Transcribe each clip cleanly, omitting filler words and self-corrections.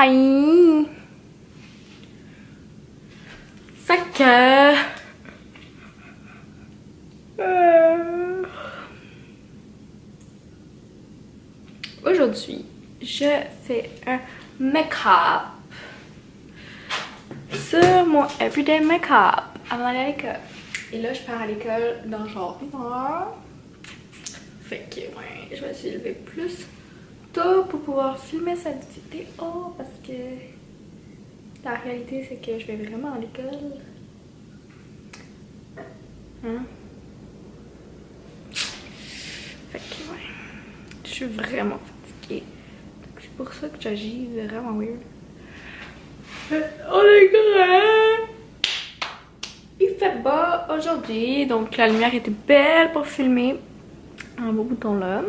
Hi! Fait que... Aujourd'hui, je fais un make-up sur mon everyday make-up avant d'aller à l'école. Et là, je pars à l'école dans genre 1 heure. Fait que, ouais, je me suis levée plus tôt pour pouvoir filmer cette vidéo parce que la réalité, c'est que je vais vraiment à l'école. Hein? Fait que, ouais, je suis vraiment fatiguée. C'est pour ça que j'agis vraiment weird. On est correct! Il fait bas aujourd'hui, donc la lumière était belle pour filmer. Un beau bouton là.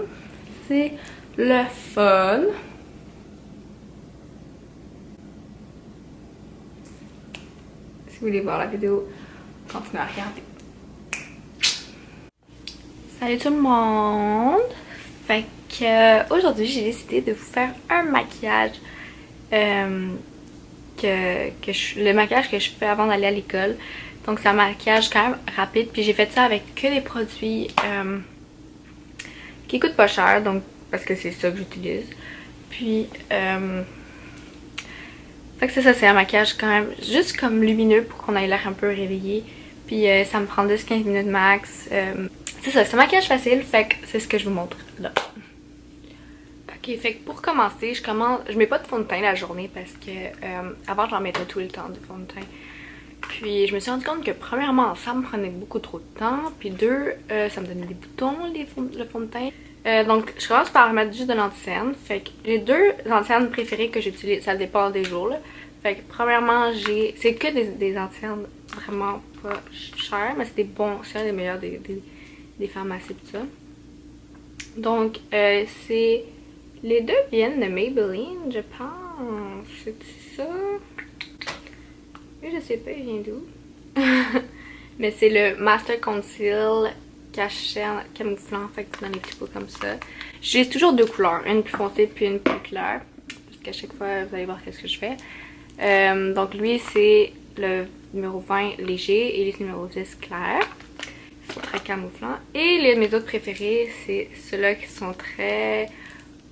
C'est le fun. Si vous voulez voir la vidéo, continuez à regarder. Salut tout le monde! Fait que aujourd'hui j'ai décidé de vous faire un maquillage. Le maquillage que je fais avant d'aller à l'école. Donc c'est un maquillage quand même rapide. Puis j'ai fait ça avec que des produits qui coûtent pas cher. Donc parce que c'est ça que j'utilise. Puis fait que c'est ça, c'est un maquillage quand même juste comme lumineux pour qu'on ait l'air un peu réveillé. Puis ça me prend 10-15 minutes max. C'est ça, c'est un maquillage facile. Fait que c'est ce que je vous montre là. Ok, fait que pour commencer, je mets pas de fond de teint la journée parce que avant j'en mettais tout le temps de fond de teint. Puis je me suis rendu compte que premièrement ça me prenait beaucoup trop de temps, puis deux, ça me donnait des boutons le fond de teint. Donc je commence par mettre juste de l'anti-cerne. Fait que j'ai deux anti-cernes préférées que j'utilise, ça dépend des jours là. Fait que premièrement c'est que des anti-cernes vraiment pas chers, mais c'est des bons, c'est un des meilleurs des pharmacies tout ça. Donc c'est... Les deux viennent de Maybelline, je pense. C'est ça? Mais je sais pas, il vient d'où? Mais c'est le Master Conceal camouflant, fait que dans les petits pots comme ça. J'ai toujours deux couleurs, une plus foncée puis une plus claire. Parce qu'à chaque fois, vous allez voir qu'est-ce que je fais. Donc lui, c'est le numéro 20 léger et les numéros 10 clair. Ils sont très camouflants. Et mes autres préférés, c'est ceux-là qui sont très...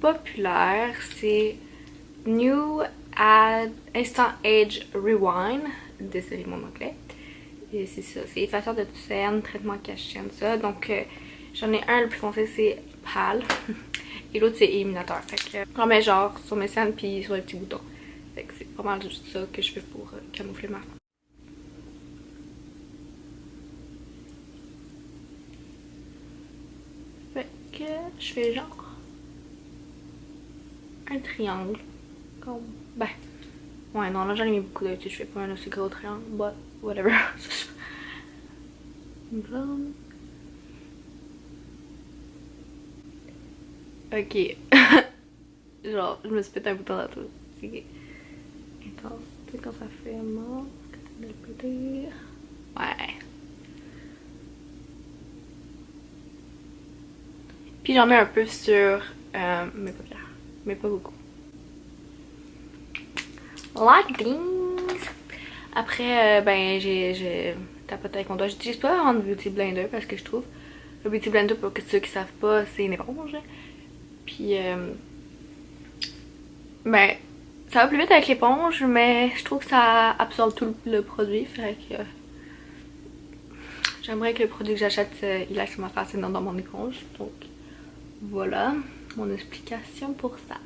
populaire, c'est New Instant Age Rewind. Désolé mon anglais. Et c'est ça, c'est effaceur de cernes, traitement cache-chaîne, ça. Donc j'en ai un, le plus foncé c'est pâle. Et l'autre c'est éliminateur. Fait que j'en mets genre sur mes cernes puis sur les petits boutons. Fait que c'est pas mal juste ça que je fais pour camoufler ma face. Fait que je fais genre un triangle. Comme... Ben... Ouais, non, là j'en ai mis beaucoup d'habitude. Je fais pas un aussi gros triangle, but whatever. Ok. Genre, je me suis pété un bouton dans tout. C'est intense. Tu sais, quand ça fait mal, que tu le péter. Ouais. Puis j'en mets un peu sur mes paupières. Mais pas beaucoup. Like this. Après, ben j'ai tapoté avec mon doigt. J'utilise pas vraiment de Beauty Blender parce que je trouve le Beauty Blender, pour ceux qui savent pas, c'est une éponge. Puis ben ça va plus vite avec l'éponge, mais je trouve que ça absorbe tout le produit. Fait que j'aimerais que le produit que j'achète il aille sur ma face et non dans mon éponge. Donc voilà mon explication pour ça.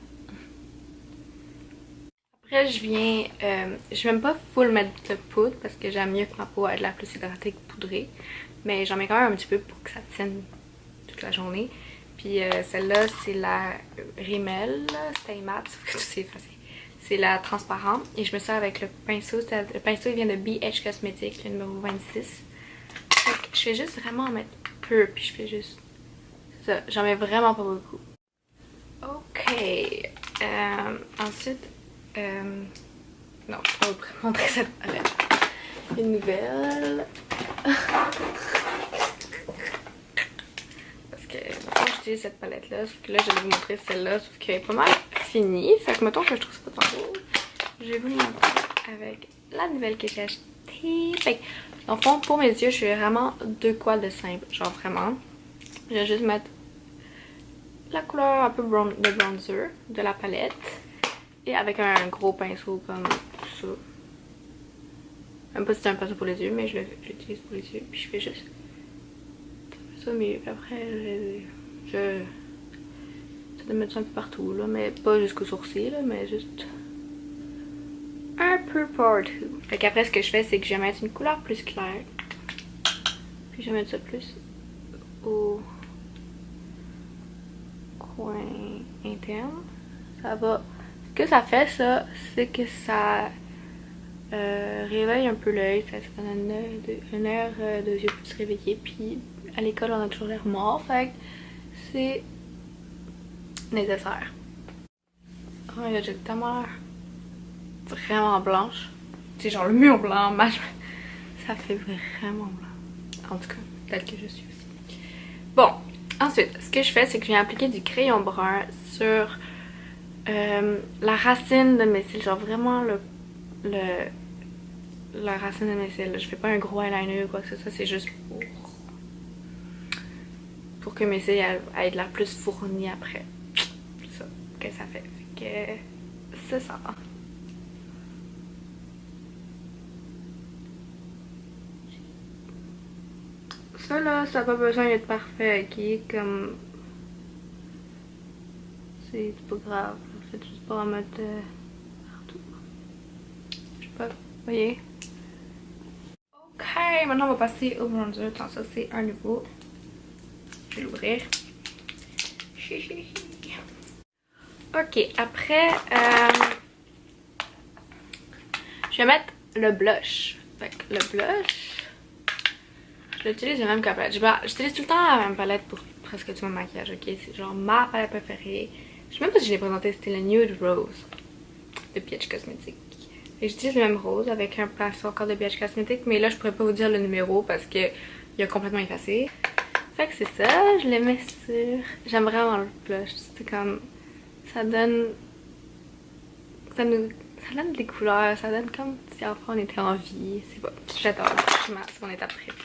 Après je viens, je vais même pas full mettre de poudre parce que j'aime mieux que ma peau ait de la plus hydratée que poudrée. Mais j'en mets quand même un petit peu pour que ça tienne toute la journée. Puis celle-là c'est la Rimmel, Stay Matte, c'est effacé. C'est la transparente et je me sers avec le pinceau. Le pinceau il vient de BH Cosmetics, le numéro 26. Donc je fais juste vraiment en mettre peu puis je fais juste ça. J'en mets vraiment pas beaucoup. Ok. Ensuite, non, je vais vous montrer cette palette. Une nouvelle. Parce que j'utilise cette palette là, sauf que là je vais vous montrer celle-là, sauf qu'elle est pas mal finie. Fait que mettons que je trouve ça pas tant beau. je vais vous montrer avec la nouvelle que j'ai achetée. Fait que, dans le fond, pour mes yeux, je fais vraiment 2 quoi de simple. Genre vraiment. Je vais juste mettre la couleur un peu de bronzer de la palette. Et avec un gros pinceau comme ça. Même pas si c'est un pinceau pour les yeux, mais je l'utilise pour les yeux. Puis je fais juste ça, mais après, je de mettre ça un peu partout, là, mais pas jusqu'au sourcil, là, mais juste un peu partout. Fait qu'après, ce que je fais, c'est que je vais mettre une couleur plus claire. Puis je vais mettre ça plus au coin interne. Ça va. Ce que ça fait, ça, c'est que ça réveille un peu l'œil. Ça donne un air de yeux plus réveillés. Puis à l'école, on a toujours l'air mort. Fait que c'est nécessaire. Oh my god, j'ai tellement l'air vraiment blanche. C'est genre le mur blanc, ça fait vraiment blanc. En tout cas, tel que je suis aussi. Bon, ensuite, ce que je fais, c'est que je viens appliquer du crayon brun sur la racine de mes cils. Genre vraiment la racine de mes cils. Je fais pas un gros eyeliner ou quoi que ce soit, c'est juste pour que mes cils aient de l'air plus fournis après. C'est ça que ça fait. Fait que c'est ça. Ça là, ça n'a pas besoin d'être parfait, ok? Comme. C'est pas grave. Faites juste pas en mettre partout. Je sais pas, vous voyez? Ok, maintenant on va passer au bronzer. Attends, ça c'est un nouveau. Je vais l'ouvrir. Ok, après, je vais mettre le blush. Fait que le blush, je l'utilise le même que la palette. J'utilise tout le temps la même palette pour presque tout mon maquillage, ok? C'est genre ma palette préférée. Je sais même pas si je l'ai présenté, c'était le Nude Rose de BH Cosmetics. Et j'utilise le même rose avec un pinceau encore de BH Cosmetics, mais là je pourrais pas vous dire le numéro parce que il a complètement effacé. Fait que c'est ça, je le mets sur. J'aime vraiment le blush, c'est comme. Ça donne. Ça donne des couleurs, ça donne comme si enfant on était en vie. C'est pas. J'adore, c'est mon étape préférée.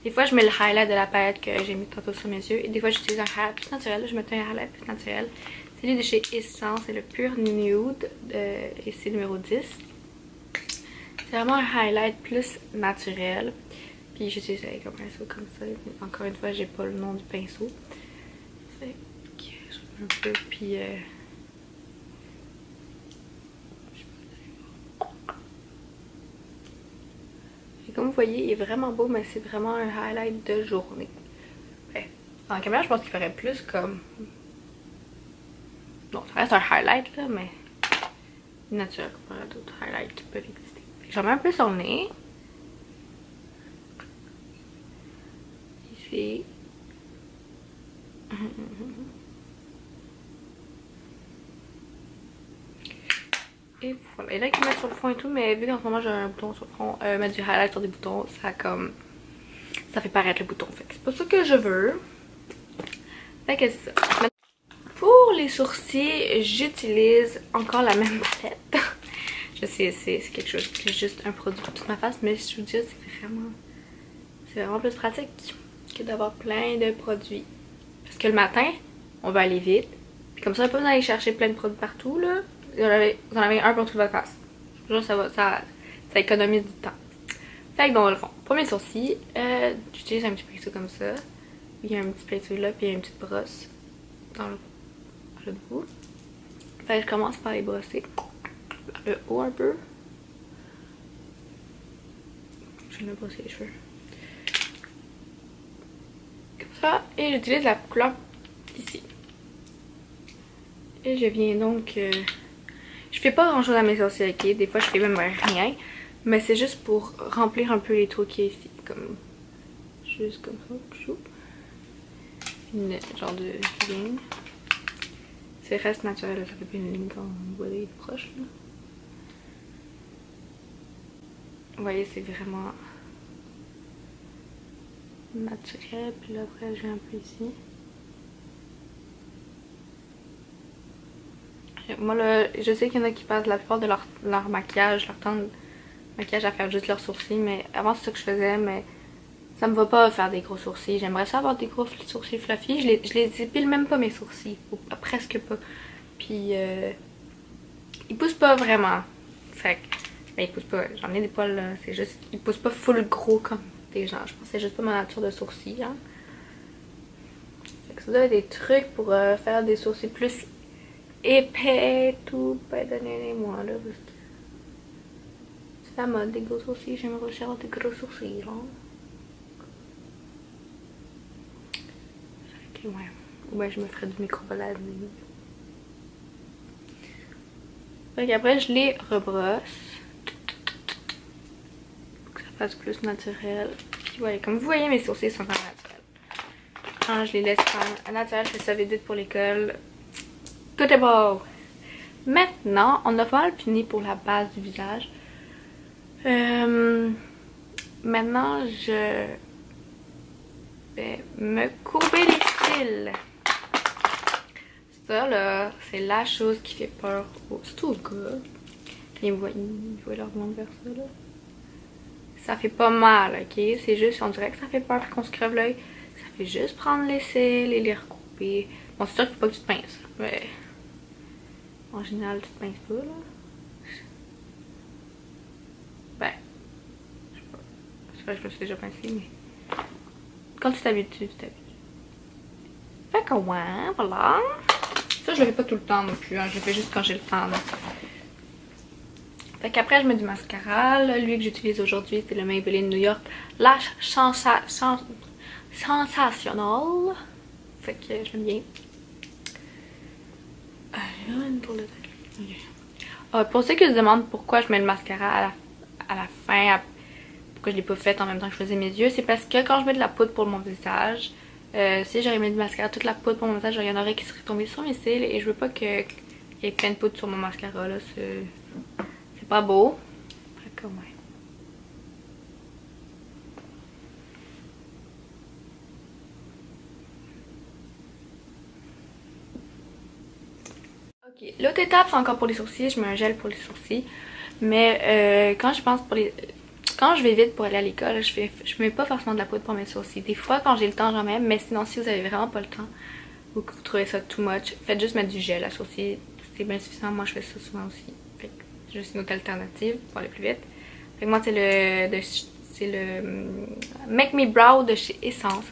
Des fois je mets le highlight de la palette que j'ai mis tantôt sur mes yeux. Et des fois j'utilise un highlight plus naturel. Je mets un highlight plus naturel. C'est lui de chez Essence, c'est le Pure Nude. Et c'est numéro 10. C'est vraiment un highlight plus naturel. Puis j'utilise avec un pinceau comme ça. Encore une fois, j'ai pas le nom du pinceau. Fait que je fais un peu, puis et comme vous voyez, il est vraiment beau, mais c'est vraiment un highlight de journée. Ouais. En caméra, je pense qu'il ferait plus comme. Non, ça reste un highlight là, mais naturel comparé à d'autres highlights qui peuvent exister. J'en mets un peu sur le nez. Ici. Et voilà. Et là, qu'ils mettent sur le front et tout, mais vu qu'en ce moment j'ai un bouton sur le front, mettre du highlight sur des boutons, ça comme. Ça fait paraître le bouton. Fait que c'est pas ça que je veux. Fait que c'est ça. Pour les sourcils, j'utilise encore la même palette. Je sais, c'est quelque chose, c'est juste un produit pour toute ma face, mais je vous dis, c'est vraiment plus pratique que d'avoir plein de produits. Parce que le matin, on va aller vite. Puis comme ça, on n'a pas besoin d'aller chercher plein de produits partout, là. Vous en avez un pour toute votre face. Genre, ça économise du temps. Fait que dans le fond, pour mes sourcils, j'utilise un petit pinceau comme ça. Il y a un petit pinceau là, puis il y a une petite brosse dans le bout. Fait que je commence par les brosser par le haut un peu. Je vais me brosser les cheveux. Comme ça. Et j'utilise la couleur ici. Et je viens donc. Je fais pas grand chose à mes sourcils, ok? Des fois je fais même rien. Mais c'est juste pour remplir un peu les trous qu'il y a ici. Comme. Juste comme ça. Une genre de ligne. C'est reste naturel, ça fait pas une ligne quand on voit les proches. Là. Vous voyez, c'est vraiment naturel. Puis là après, je vais un peu ici. Moi là, je sais qu'il y en a qui passent la plupart de leur maquillage, leur temps de maquillage à faire juste leurs sourcils, mais avant c'est ça que je faisais, mais ça me va pas faire des gros sourcils. J'aimerais ça avoir des gros sourcils fluffy. Je les épile même pas mes sourcils, ou presque pas. Puis ils poussent pas vraiment. Fait que, ben ils poussent pas, j'en ai des poils là, c'est juste, ils poussent pas full gros comme des gens. Je pense que c'est juste pas ma nature de sourcils, hein. Fait que si vous avez des trucs pour faire des sourcils plus épais, tout, ben donnez-les-moi là, parce que c'est la mode des gros sourcils, j'aimerais aussi avoir des gros sourcils, là. Fait que ouais, ou ben je me ferais du microblading. Fait qu'après je les rebrosse pour que ça fasse plus naturel. Puis voilà, comme vous voyez mes sourcils sont pas naturels. Quand je les laisse faire naturel, je fais ça vite pour l'école. Tout est beau! Maintenant, on a pas mal fini pour la base du visage. Maintenant, je vais me courber les cils. Ça là, c'est la chose qui fait peur, surtout aux gars. Ils voient leur blonde vers ça là. Ça fait pas mal, ok? C'est juste, on dirait que ça fait peur qu'on se crève l'œil. Ça fait juste prendre les cils et les recouper. Bon, c'est sûr qu'il faut pas que tu te pinces, mais en général, tu te pinces pas là. Ben, je sais pas. C'est vrai que je me suis déjà pincée, mais quand tu t'habitues, tu t'habitues. Fait que ouais, voilà. Ça, je le fais pas tout le temps non plus, hein. Je le fais juste quand j'ai le temps. Là. Fait qu'après, je mets du mascara. Là, lui que j'utilise aujourd'hui, c'est le Maybelline New York Lash Sensationnel. Fait que j'aime bien. Pour le okay. Pour ceux qui se demandent pourquoi je mets le mascara à la fin, pourquoi je l'ai pas fait en même temps que je faisais mes yeux, c'est parce que quand je mets de la poudre pour mon visage, si j'aurais mis du mascara, toute la poudre pour mon visage, il y en aurait qui seraient tombées sur mes cils et je veux pas qu'il y ait plein de poudre sur mon mascara là, c'est pas beau. Fait que ouais. Ok, l'autre étape c'est encore pour les sourcils, je mets un gel pour les sourcils, mais quand je pense quand je vais vite pour aller à l'école, je mets pas forcément de la poudre pour mes sourcils. Des fois, quand j'ai le temps, j'en mets, mais sinon, si vous avez vraiment pas le temps ou que vous trouvez ça too much, faites juste mettre du gel à sourcils. C'est bien suffisant. Moi, je fais ça souvent aussi. Fait que c'est juste une autre alternative pour aller plus vite. Fait que moi, c'est le Make Me Brow de chez Essence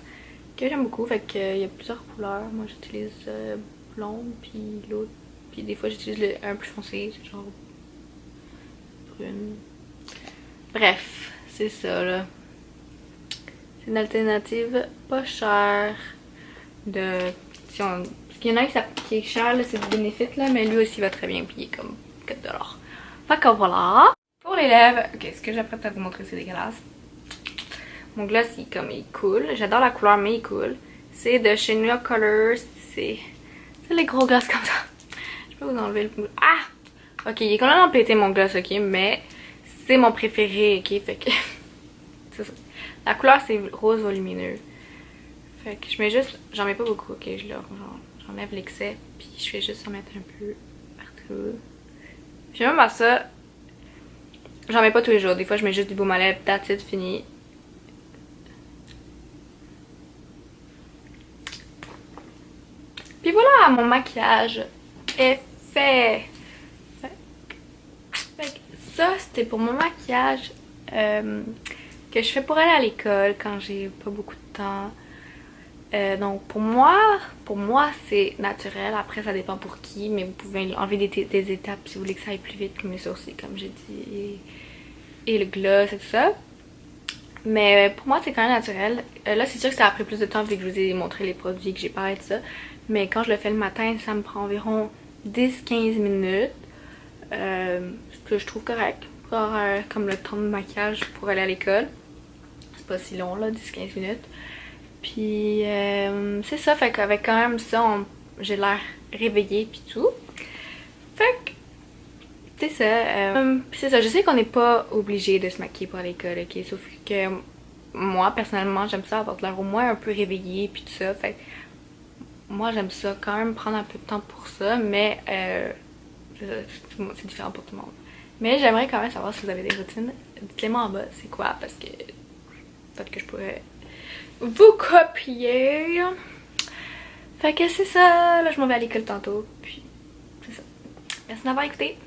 que j'aime beaucoup. Fait que il y a plusieurs couleurs. Moi, j'utilise blonde, puis l'autre. Puis des fois, j'utilise un plus foncé, genre brune. Bref, c'est ça là. C'est une alternative pas chère de... Parce qu'il y en a qui est cher, c'est du Benefit là, mais lui aussi va très bien, puis il est comme 4$. Fait que voilà. Pour les lèvres, ok, ce que j'apprête à vous montrer c'est dégueulasse. Mon gloss il est cool, j'adore la couleur mais il est cool. C'est de chez New York Colors, c'est les gros gloss comme ça. Je peux vous enlever le... Ah! Ok, il est complètement pété mon gloss, ok, mais... C'est mon préféré, ok? Fait que c'est ça. La couleur c'est rose volumineux. Fait que je mets juste, j'en mets pas beaucoup, ok? J'enlève l'excès, puis je fais juste en mettre un peu partout. Puis même à ça, j'en mets pas tous les jours. Des fois je mets juste du baume à lèvres, that's it, fini. Puis voilà, mon maquillage est fait. Ça, c'était pour mon maquillage que je fais pour aller à l'école quand j'ai pas beaucoup de temps. Donc pour moi c'est naturel. Après ça dépend pour qui, mais vous pouvez enlever des étapes si vous voulez que ça aille plus vite, comme les sourcils comme j'ai dit et le gloss et tout ça. Mais pour moi c'est quand même naturel. Là c'est sûr que ça a pris plus de temps vu que je vous ai montré les produits, que j'ai parlé de ça. Mais quand je le fais le matin, ça me prend environ 10-15 minutes. Ce que je trouve correct pour comme le temps de maquillage pour aller à l'école. C'est pas si long là, 10-15 minutes. Puis c'est ça, fait qu'avec quand même ça, j'ai l'air réveillée puis tout. Fait que c'est ça. C'est ça, je sais qu'on n'est pas obligé de se maquiller pour l'école, ok? Sauf que moi personnellement j'aime ça avoir l'air au moins un peu réveillée puis tout ça. Fait que moi j'aime ça quand même prendre un peu de temps pour ça, mais c'est différent pour tout le monde. Mais j'aimerais quand même savoir si vous avez des routines. Dites-les moi en bas, c'est quoi, parce que peut-être que je pourrais vous copier. Fait que c'est ça, là je m'en vais à l'école tantôt, puis c'est ça. Merci d'avoir écouté.